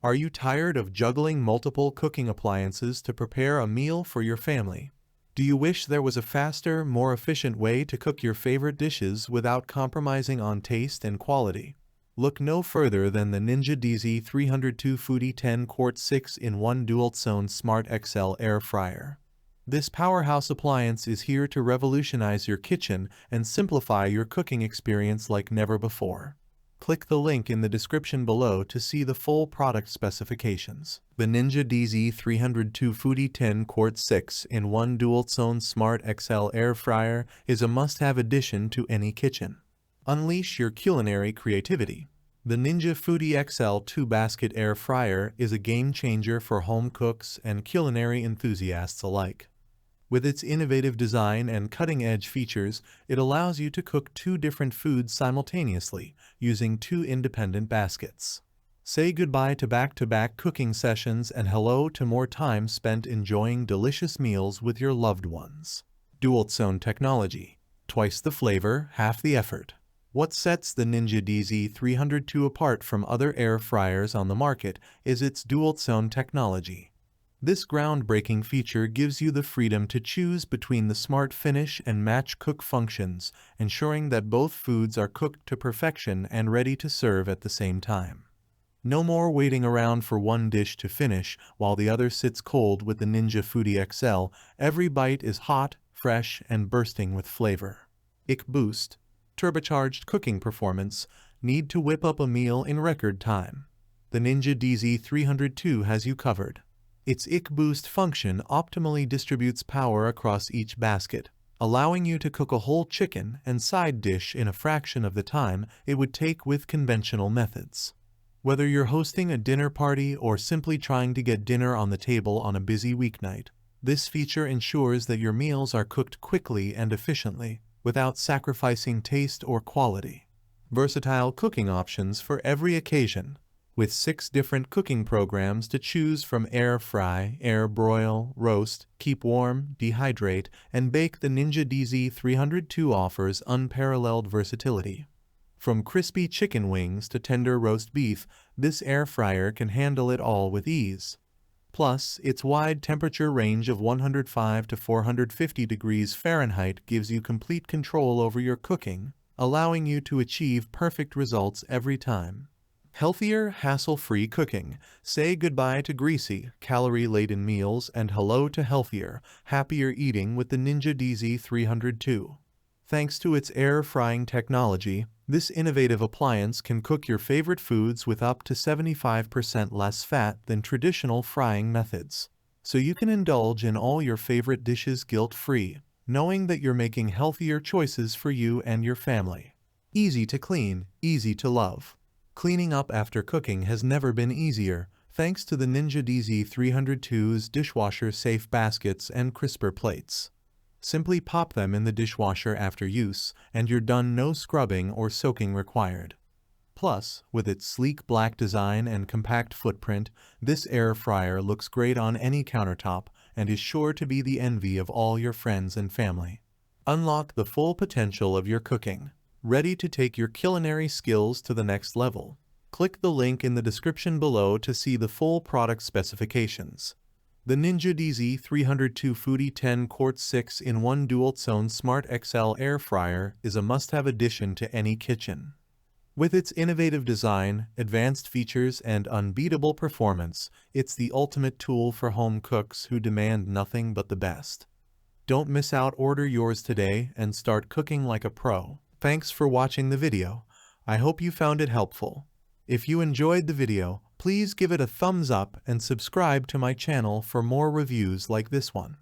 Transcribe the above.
Are you tired of juggling multiple cooking appliances to prepare a meal for your family? Do you wish there was a faster, more efficient way to cook your favorite dishes without compromising on taste and quality? Look no further than the Ninja DZ302 Foodi 10-quart 6-in-1 DualZone Smart XL Air Fryer. This powerhouse appliance is here to revolutionize your kitchen and simplify your cooking experience like never before. Click the link in the description below to see the full product specifications. The Ninja DZ302 Foodi 10-quart 6-in-1 DualZone Smart XL Air Fryer is a must-have addition to any kitchen. Unleash your culinary creativity. The Ninja Foodi XL 2-basket air fryer is a game-changer for home cooks and culinary enthusiasts alike. With its innovative design and cutting-edge features, it allows you to cook 2 different foods simultaneously, using 2 independent baskets. Say goodbye to back-to-back cooking sessions and hello to more time spent enjoying delicious meals with your loved ones. DualZone Technology. Twice the flavor, half the effort. What sets the Ninja DZ302 apart from other air fryers on the market is its DualZone technology. This groundbreaking feature gives you the freedom to choose between the smart finish and match cook functions, ensuring that both foods are cooked to perfection and ready to serve at the same time. No more waiting around for one dish to finish while the other sits cold with the Ninja Foodi XL. Every bite is hot, fresh, and bursting with flavor. IQ Boost. Turbocharged cooking performance. Need to whip up a meal in record time? The Ninja DZ302 has you covered. Its IQ Boost function optimally distributes power across each basket, allowing you to cook a whole chicken and side dish in a fraction of the time it would take with conventional methods. Whether you're hosting a dinner party or simply trying to get dinner on the table on a busy weeknight, this feature ensures that your meals are cooked quickly and efficiently, without sacrificing taste or quality. Versatile cooking options for every occasion. With 6 different cooking programs to choose from: air fry, air broil, roast, keep warm, dehydrate, and bake, the Ninja DZ302 offers unparalleled versatility. From crispy chicken wings to tender roast beef, this air fryer can handle it all with ease. Plus, its wide temperature range of 105 to 450 degrees Fahrenheit gives you complete control over your cooking, allowing you to achieve perfect results every time. Healthier, hassle-free cooking. Say goodbye to greasy, calorie-laden meals and hello to healthier, happier eating with the Ninja DZ302. Thanks to its air frying technology, this innovative appliance can cook your favorite foods with up to 75% less fat than traditional frying methods. So you can indulge in all your favorite dishes guilt-free, knowing that you're making healthier choices for you and your family. Easy to clean, easy to love. Cleaning up after cooking has never been easier, thanks to the Ninja DZ302's dishwasher-safe baskets and crisper plates. Simply pop them in the dishwasher after use, and you're done. No scrubbing or soaking required. Plus, with its sleek black design and compact footprint, this air fryer looks great on any countertop and is sure to be the envy of all your friends and family. Unlock the full potential of your cooking. Ready to take your culinary skills to the next level? Click the link in the description below to see the full product specifications. The Ninja DZ302 Foodi 10-quart 6-in-1 DualZone Smart XL Air Fryer is a must-have addition to any kitchen. With its innovative design, advanced features, and unbeatable performance, it's the ultimate tool for home cooks who demand nothing but the best. Don't miss out. Order yours today and start cooking like a pro. Thanks for watching the video. I hope you found it helpful. If you enjoyed the video, please give it a thumbs up and subscribe to my channel for more reviews like this one.